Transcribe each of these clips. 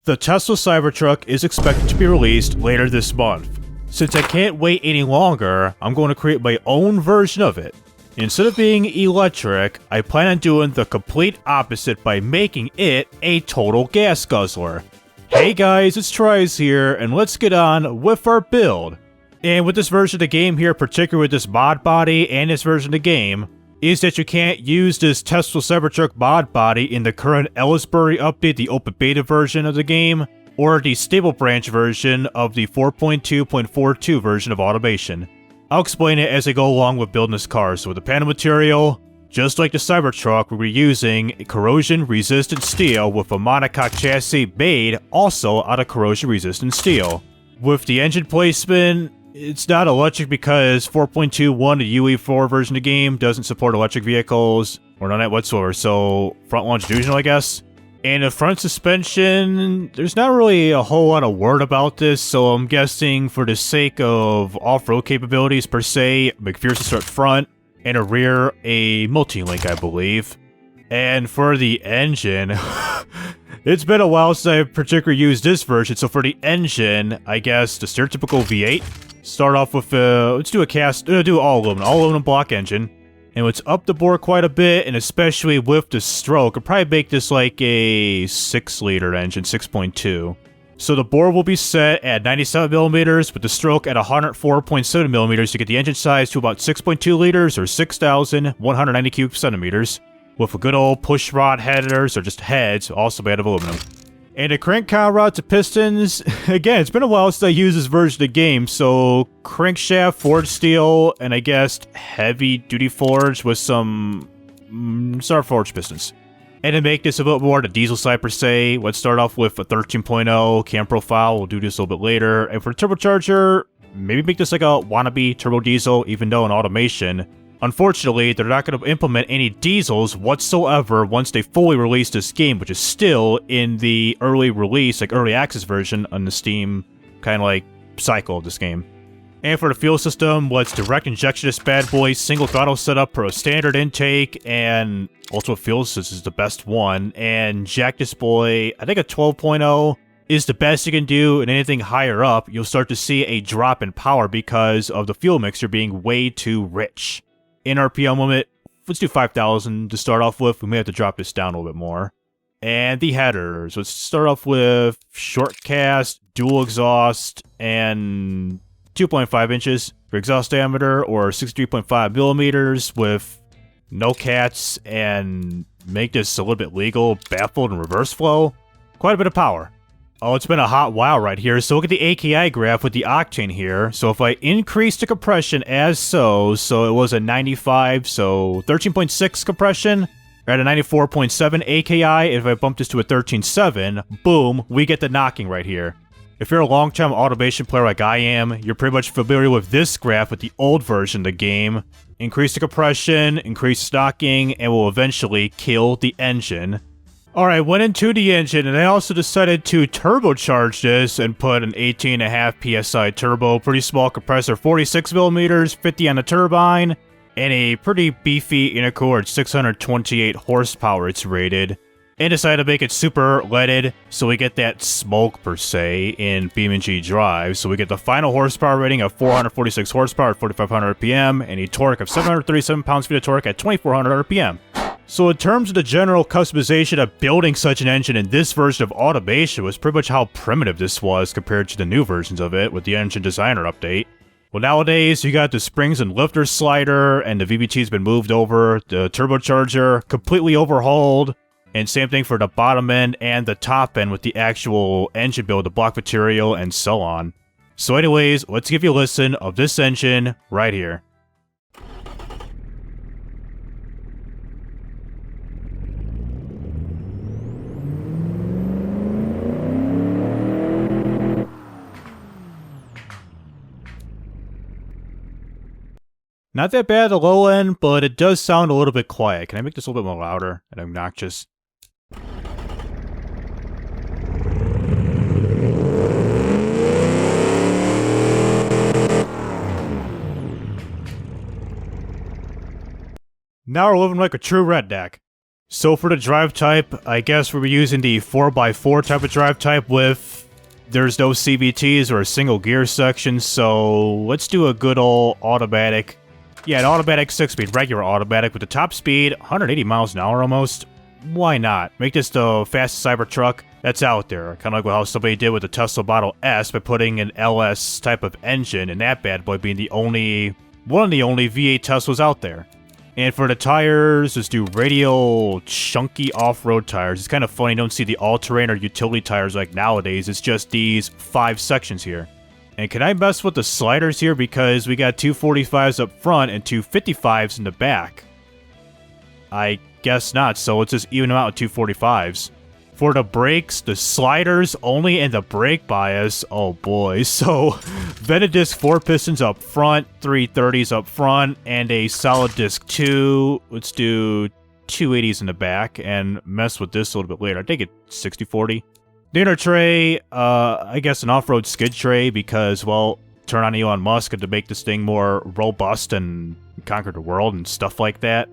The Tesla Cybertruck is expected to be released later this month. Since I can't wait any longer, I'm going to create my own version of it. Instead of being electric, I plan on doing the complete opposite by making it a total gas guzzler. Hey guys, it's TRIZE here, and let's get on with our build. And with this version of the game here, particularly with this mod body and this version of the game, is that you can't use this Tesla Cybertruck mod body in the current Ellisbury update, the open beta version of the game, or the stable branch version of the 4.2.42 version of automation. I'll explain it as I go along with building this car. So with the panel material, just like the Cybertruck, we'll be using corrosion-resistant steel with a monocoque chassis made also out of corrosion-resistant steel. With the engine placement, it's not electric because 4.21, the UE4 version of the game, doesn't support electric vehicles, or none of that whatsoever, so front longitudinal, I guess. And the front suspension, there's not really a whole lot of word about this, so I'm guessing for the sake of off-road capabilities per se, McPherson start front, and a rear, a multi-link, I believe. And for the engine, it's been a while since I particularly used this version, so for the engine, I guess the stereotypical V8. Start off with, let's do all aluminum block engine. And it's up the board quite a bit, and especially with the stroke, I'll probably make this like a 6-liter engine, 6.2. So the bore will be set at 97mm, with the stroke at 104.7mm to get the engine size to about 6.2 liters, or 6,190 cubic centimeters, with a good old push rod headers, or just heads, also made of aluminum. And the crank count rod to pistons, again, it's been a while since I used this version of the game, so crankshaft, forged steel, and I guess heavy-duty forged with some forged pistons. And to make this a bit more the diesel side per se, let's start off with a 13.0 cam profile. We'll do this a little bit later. And for the turbocharger, maybe make this like a wannabe turbo diesel, even though in automation, unfortunately, they're not going to implement any diesels whatsoever once they fully release this game, which is still in the early release, like early access version on the Steam kind of like cycle of this game. And for the fuel system, let's direct injection this bad boy, single throttle setup for a standard intake, and ultimate fuel, so this is the best one. And jack this boy, I think a 12.0 is the best you can do, and anything higher up, you'll start to see a drop in power because of the fuel mixture being way too rich. In RPM limit, let's do 5,000 to start off with. We may have to drop this down a little bit more. And the headers, let's start off with short cast, dual exhaust, and 2.5 inches for exhaust diameter, or 63.5 millimeters with no cats, and make this a little bit legal, baffled, and reverse flow. Quite a bit of power. Oh, it's been a hot while right here, so look at the AKI graph with the octane here. So if I increase the compression as so it was a 95, so 13.6 compression, or at a 94.7 AKI, if I bump this to a 13.7, boom, we get the knocking right here. If you're a long-time automation player like I am, you're pretty much familiar with this graph with the old version of the game. Increase the compression, increase knocking, and will eventually kill the engine. Alright, went into the engine, and I also decided to turbocharge this and put an 18.5 PSI turbo, pretty small compressor, 46mm, 50 on the turbine, and a pretty beefy intercooler at 628 horsepower it's rated. And decided to make it super leaded, so we get that smoke per se in BeamNG.drive, so we get the final horsepower rating of 446 horsepower at 4,500 RPM, and a torque of 737 pounds-feet of torque at 2,400 RPM. So in terms of the general customization of building such an engine in this version of automation was pretty much how primitive this was compared to the new versions of it with the engine designer update. Well, nowadays you got the springs and lifter slider, and the VBT's been moved over, the turbocharger completely overhauled, and same thing for the bottom end and the top end with the actual engine build, the block material, and so on. So anyways, let's give you a listen of this engine right here. Not that bad at the low end, but it does sound a little bit quiet. Can I make this a little bit more louder and obnoxious? Now we're living like a true redneck. So for the drive type, I guess we're using the 4x4 type of drive type with there's no CVTs or a single gear section, so let's do a good old automatic. Yeah, an automatic 6-speed, regular automatic with the top speed, 180 miles an hour almost. Why not? Make this the fastest Cybertruck that's out there. Kind of like how somebody did with the Tesla Model S by putting an LS type of engine and that bad boy being one of the only V8 Teslas out there. And for the tires, let's do radial chunky off-road tires. It's kind of funny, you don't see the all-terrain or utility tires like nowadays. It's just these 5 sections here. And can I mess with the sliders here because we got 245s up front and 255s in the back? I guess not, so let's just even them out with 245s. For the brakes, the sliders only and the brake bias, oh boy. So, vented disc 4 pistons up front, 330s up front, and a solid disc 2. Let's do 280s in the back and mess with this a little bit later. I think it's 60-40. The inner tray, I guess an off-road skid tray because, well, turn on Elon Musk to make this thing more robust and conquer the world and stuff like that.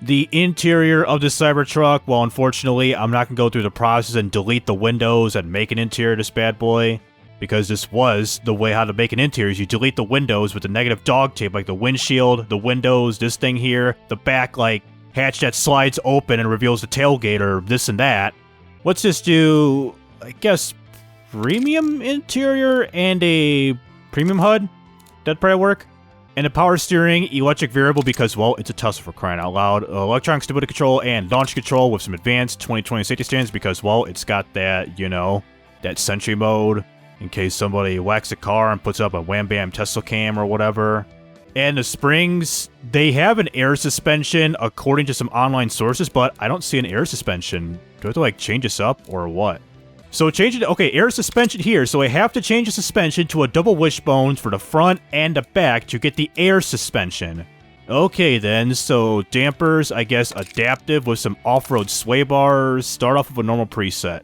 The interior of the Cybertruck, well, unfortunately, I'm not going to go through the process and delete the windows and make an interior of this bad boy, because this was the way how to make an interior. You delete the windows with the negative dog tape, like the windshield, the windows, this thing here, the back, like, hatch that slides open and reveals the tailgate or this and that. Let's just do, I guess, premium interior and a premium HUD. That'd probably work. And a power steering, electric variable because, well, it's a Tesla for crying out loud. Electronic stability control and launch control with some advanced 2020 safety standards because, well, it's got that, you know, that sentry mode in case somebody whacks a car and puts up a wham bam Tesla cam or whatever. And the springs, they have an air suspension according to some online sources, but I don't see an air suspension. Do I have to, like, change this up or what? So change it, okay, air suspension here, so I have to change the suspension to a double wishbone for the front and the back to get the air suspension. Okay then, so dampers, I guess adaptive with some off-road sway bars, start off with a normal preset.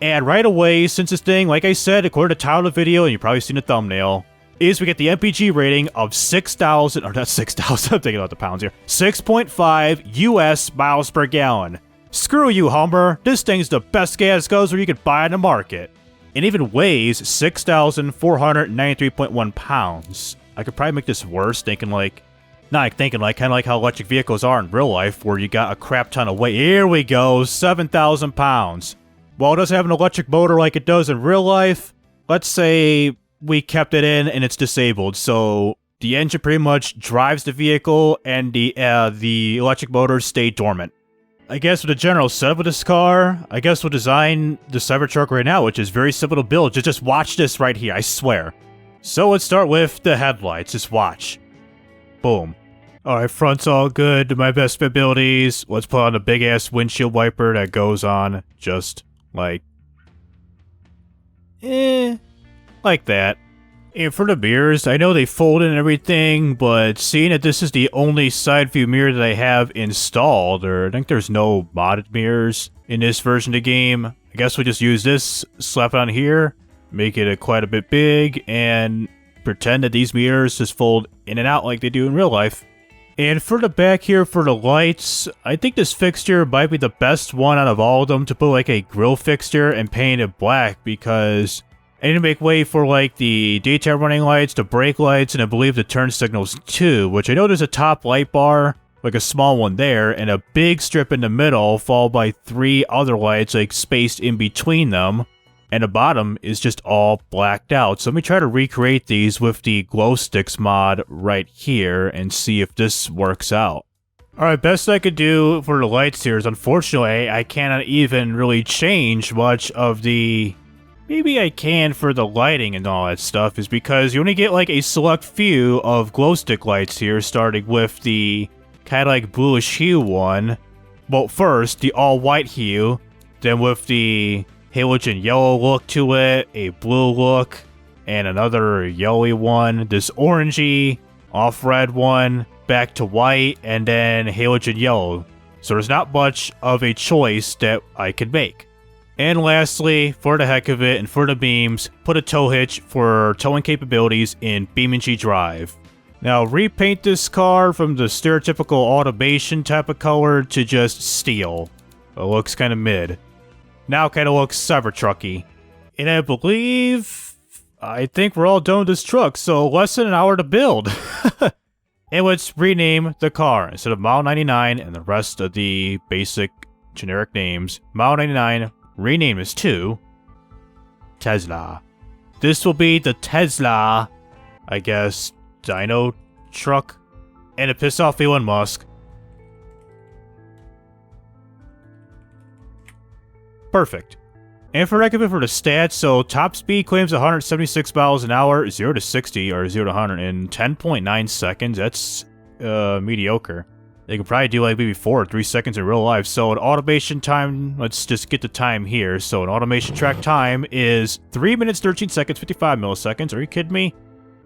And right away, since this thing, like I said, according to the title of the video, and you've probably seen the thumbnail, is we get the MPG rating of 6,000, or not 6,000, I'm thinking about the pounds here, 6.5 US miles per gallon. Screw you, Hummer. This thing's the best gas guzzler you could buy in the market. It even weighs 6,493.1 pounds. I could probably make this worse, thinking like, kind of like how electric vehicles are in real life, where you got a crap ton of weight. Here we go, 7,000 pounds. While it doesn't have an electric motor like it does in real life, let's say we kept it in and it's disabled, so the engine pretty much drives the vehicle and the electric motors stay dormant. I guess with the general setup of this car, I guess we'll design the Cybertruck right now, which is very simple to build. Just watch this right here, I swear. So let's start with the headlights. Just watch. Boom. Alright, front's all good to my best abilities. Let's put on a big-ass windshield wiper that goes on just like... like that. And for the mirrors, I know they fold in and everything, but seeing that this is the only side view mirror that I have installed, or I think there's no modded mirrors in this version of the game, I guess we'll just use this, slap it on here, make it quite a bit big, and pretend that these mirrors just fold in and out like they do in real life. And for the back here, for the lights, I think this fixture might be the best one out of all of them to put like a grill fixture and paint it black, because I need to make way for like the daytime running lights, the brake lights, and I believe the turn signals too, which I know there's a top light bar, like a small one there, and a big strip in the middle, followed by 3 other lights like spaced in between them, and the bottom is just all blacked out. So let me try to recreate these with the glow sticks mod right here and see if this works out. Alright, best I could do for the lights here is unfortunately I cannot even really change much of the... Maybe I can for the lighting and all that stuff, is because you only get like a select few of glow stick lights here, starting with the kind of like bluish hue one. Well, first, the all-white hue, then with the halogen yellow look to it, a blue look, and another yellowy one, this orangey, off-red one, back to white, and then halogen yellow. So there's not much of a choice that I could make. And lastly, for the heck of it and for the beams, put a tow hitch for towing capabilities in BeamNG.drive. Now repaint this car from the stereotypical automation type of color to just steel. It looks kind of mid. Now kind of looks Cybertrucky. And I think we're all done with this truck, so less than an hour to build. And let's rename the car. Instead of Model 99 and the rest of the basic generic names, Model 99 rename is to Tesla. This will be the Tesla, I guess, Dino truck. And to piss off Elon Musk. Perfect. And for recommend for the stats, so top speed claims 176 miles an hour, 0 to 60 or 0 to 100 in 10.9 seconds. That's mediocre. They could probably do like maybe 4 or 3 seconds in real life. So an automation time, let's just get the time here. So an automation track time is 3 minutes 13 seconds 55 milliseconds. Are you kidding me?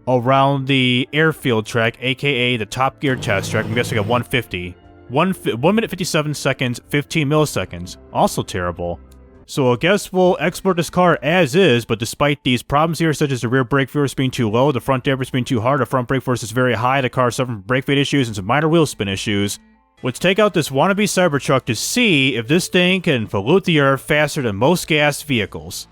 Around the airfield track, aka the Top Gear test track, I'm guessing at 150. 1 minute 57 seconds 15 milliseconds. Also terrible. So I guess we'll export this car as is, but despite these problems here, such as the rear brake force being too low, the front dampers being too hard, the front brake force is very high, the car suffering from brake fade issues, and some minor wheel spin issues, let's take out this wannabe Cybertruck to see if this thing can pollute the earth faster than most gas vehicles.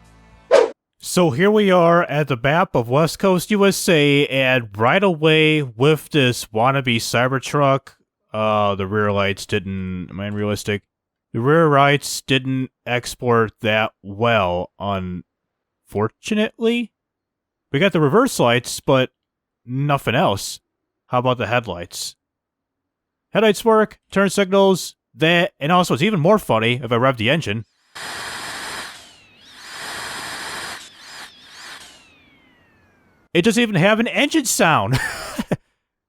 So here we are at the map of West Coast, USA, and right away with this wannabe Cybertruck, the rear lights didn't, am I unrealistic? The rear lights didn't export that well, unfortunately. We got the reverse lights, but nothing else. How about the headlights? Headlights work, turn signals, that, and also it's even more funny if I rev the engine. It doesn't even have an engine sound!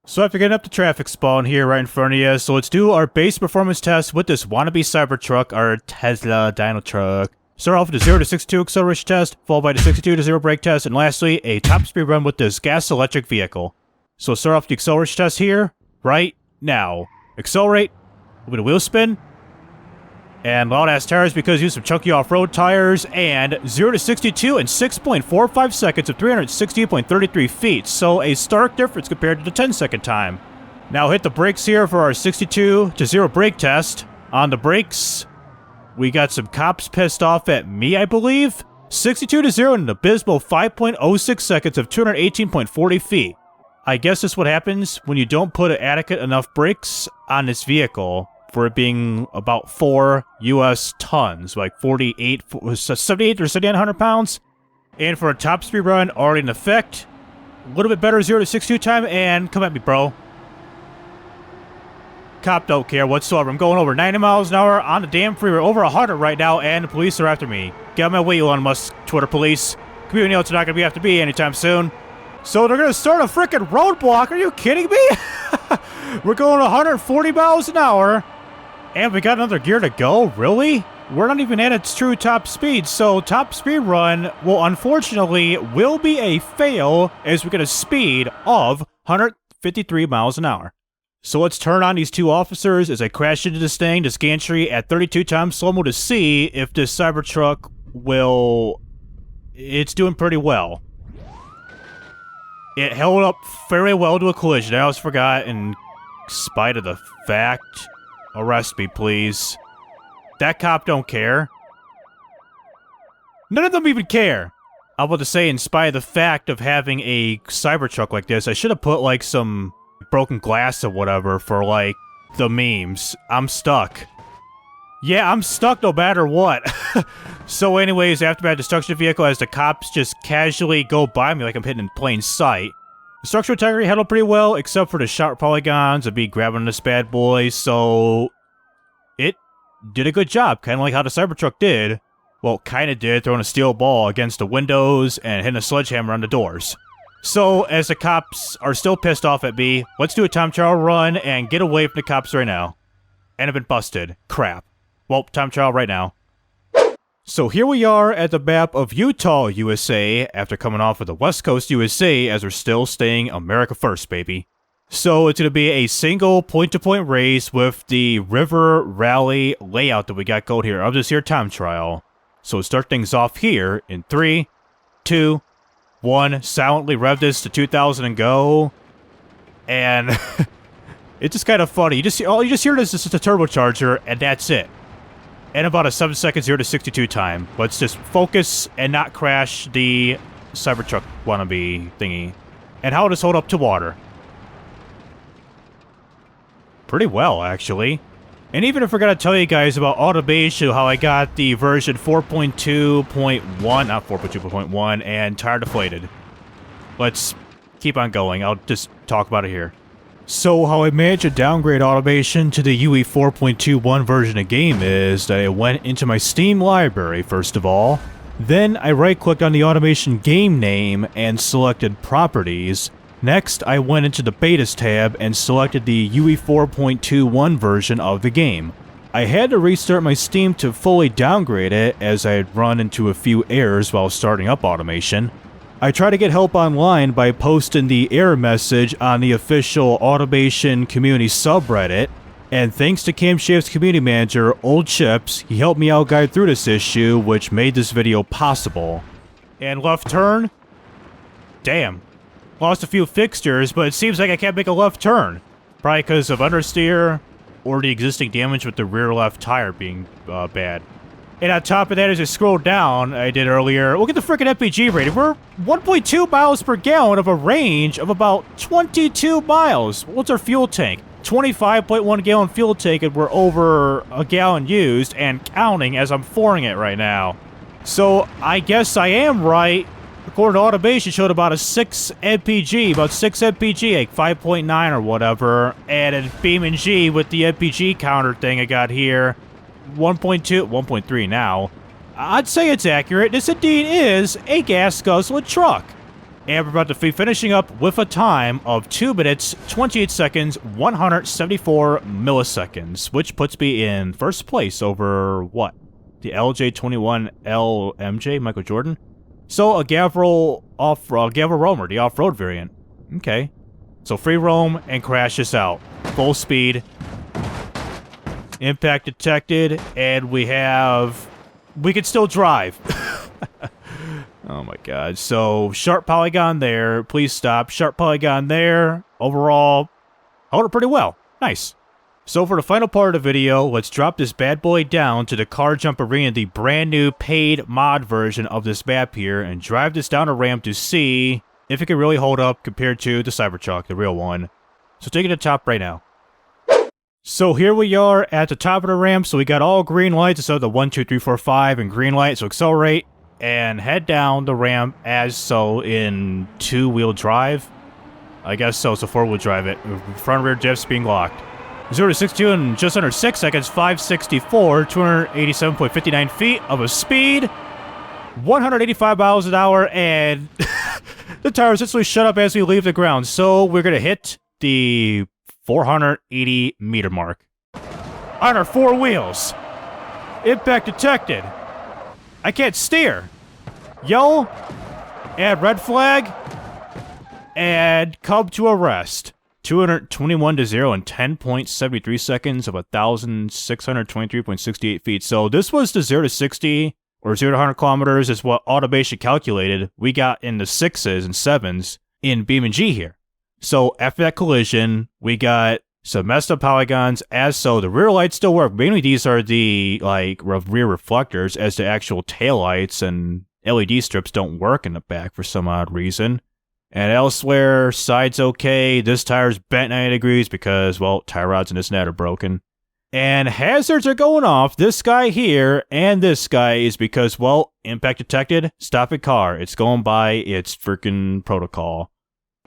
So after getting up the traffic spawn here right in front of you, so let's do our base performance test with this wannabe Cybertruck, our Tesla Dino truck. Start off with a 0 to 62 acceleration test, followed by the 62 to 0 brake test, and lastly, a top speed run with this gas electric vehicle. So start off the acceleration test here, right now. Accelerate, with a wheel spin, and loud ass tires because use some chunky off-road tires, and 0 to 62 in 6.45 seconds of 360.33 feet, so a stark difference compared to the 10-second time. Now hit the brakes here for our 62 to 0 brake test. On the brakes, we got some cops pissed off at me, I believe. 62 to 0 in an abysmal 5.06 seconds of 218.40 feet. I guess that's what happens when you don't put adequate enough brakes on this vehicle. For it being about 4 US tons, like 78 or 7,900 pounds. And for a top speed run, already in effect. A little bit better 0 to 62 time, and come at me, bro. Cop don't care whatsoever. I'm going over 90 miles an hour on the damn freeway, over 100 right now, and the police are after me. Get out of my way, Elon Musk, Twitter police. Community notes are not going to be after me anytime soon. So they're going to start a freaking roadblock. Are you kidding me? We're going 140 miles an hour. And we got another gear to go? Really? We're not even at its true top speed, so top speed run will unfortunately be a fail as we get a speed of 153 miles an hour. So let's turn on these two officers as I crash into this thing, this gantry at 32 times slow-mo to see if this Cybertruck will... It's doing pretty well. It held up very well to a collision. I almost forgot, in spite of the fact... Arrest me, please. That cop don't care. None of them even care. I was about to say, in spite of the fact of having a Cybertruck like this, I should have put, like, some broken glass or whatever for, like, the memes. I'm stuck. Yeah, I'm stuck no matter what. So anyways, after my destruction vehicle, as the cops just casually go by me like I'm hidden in plain sight. The structural integrity held up pretty well, except for the sharp polygons of me grabbing this bad boy, so... It did a good job, kind of like how the Cybertruck did. Well, kind of did, throwing a steel ball against the windows and hitting a sledgehammer on the doors. So, as the cops are still pissed off at me, let's do a time trial run and get away from the cops right now. And I've been busted. Crap. Well, time trial right now. So here we are at the map of Utah, USA, after coming off of the West Coast, USA, as we're still staying America first, baby. So it's going to be a single point-to-point race with the river rally layout that we got going here of this here time trial. So we'll start things off here in 3, 2, 1, silently rev this to 2,000 and go. And it's just kind of funny. You just hear this is just a turbocharger, and that's it. and about a 7-second 0 to 62 time. Let's just focus and not crash the Cybertruck wannabe thingy. And how does hold up to water? Pretty well, actually. And even if I forgot to tell you guys about automation, how I got the version 4.2.1, not 4.2.1, and tire deflated. Let's keep on going. I'll just talk about it here. So how I managed to downgrade automation to the UE 4.21 version of game is that I went into my Steam library first of all. Then I right-clicked on the automation game name and selected properties. Next, I went into the Betas tab and selected the UE 4.21 version of the game. I had to restart my Steam to fully downgrade it as I had run into a few errors while starting up automation. I tried to get help online by posting the error message on the official automation community subreddit, and thanks to Camshaft's community manager, Old Chips, he helped me out guide through this issue, which made this video possible. And left turn? Damn. Lost a few fixtures, but it seems like I can't make a left turn. Probably because of understeer, or the existing damage with the rear left tire being bad. And on top of that, as I scroll down, I did earlier, look at the frickin' MPG rating. We're 1.2 miles per gallon of a range of about 22 miles. What's our fuel tank? 25.1 gallon fuel tank, and we're over a gallon used and counting as I'm pouring it right now. So I guess I am right. According to automation, showed about a 6 MPG, like 5.9 or whatever. And in BeamNG with the MPG counter thing I got here, 1.2, 1.3 now. I'd say it's accurate. This indeed is a gas-guzzling truck. And we're about to be finishing up with a time of 2 minutes, 28 seconds, 174 milliseconds, which puts me in first place over, what? The LJ21 LMJ, Michael Jordan? So, a Gavril Roamer, the off-road variant. Okay. So, free roam and crash this out. Full speed. Impact detected, and we can still drive. Oh my god. So, sharp polygon there. Please stop. Sharp polygon there. Overall, held it pretty well. Nice. So for the final part of the video, let's drop this bad boy down to the Car Jump Arena, the brand new paid mod version of this map here, and drive this down a ramp to see if it can really hold up compared to the Cybertruck, the real one. So take it to the top right now. So here we are at the top of the ramp, so we got all green lights instead of the 1, 2, 3, 4, 5 and green light, so accelerate and head down the ramp as so in 2-wheel drive. I guess so, so 4-wheel drive it. Front rear diffs being locked. 0 to 62 in just under 6 seconds, 564, 287.59 feet of a speed, 185 miles an hour, and the tire essentially shut up as we leave the ground. So we're going to hit the 480 meter mark on our 4 wheels. Impact detected. I can't steer. Yellow, add red flag, and come to a rest. 221 to 0 in 10.73 seconds of 1,623.68 feet. So this was the 0 to 60 or 0 to 100 kilometers is what automation calculated. We got in the 6s and 7s in BeamNG here. So after that collision, we got some messed up polygons. As so, the rear lights still work. Mainly these are the rear reflectors, as the actual taillights and LED strips don't work in the back for some odd reason. And elsewhere, side's okay. This tire's bent 90 degrees because, well, tie rods and this and that are broken. And hazards are going off. This guy here and this guy is because, well, impact detected, stop at car. It's going by its freaking protocol.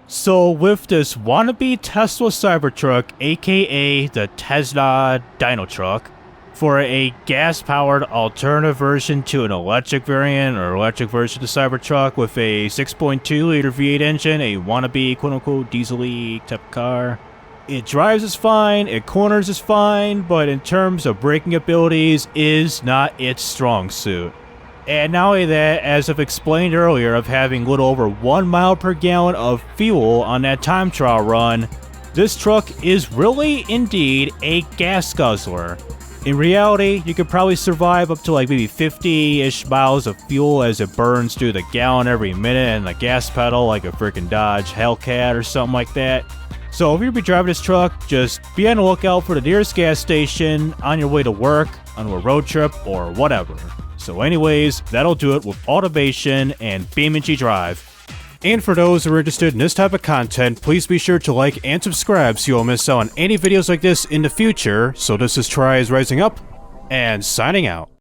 So with this wannabe Tesla Cybertruck, aka the Tesla Dino Truck, for a gas-powered alternative version to an electric variant or electric version of the Cybertruck with a 6.2-liter V8 engine, a wannabe quote-unquote diesel-y type car. It drives is fine, it corners is fine, but in terms of braking abilities is not its strong suit. And not only that, as I've explained earlier, of having a little over 1 mile per gallon of fuel on that time trial run, this truck is really indeed a gas guzzler. In reality, you could probably survive up to like maybe 50-ish miles of fuel as it burns through the gallon every minute and the gas pedal like a freaking Dodge Hellcat or something like that. So if you'll be driving this truck, just be on the lookout for the nearest gas station on your way to work, on a road trip, or whatever. So anyways, that'll do it with automation and BeamNG.drive. And for those who are interested in this type of content, please be sure to like and subscribe so you won't miss out on any videos like this in the future. So this is TRIZE rising up and signing out.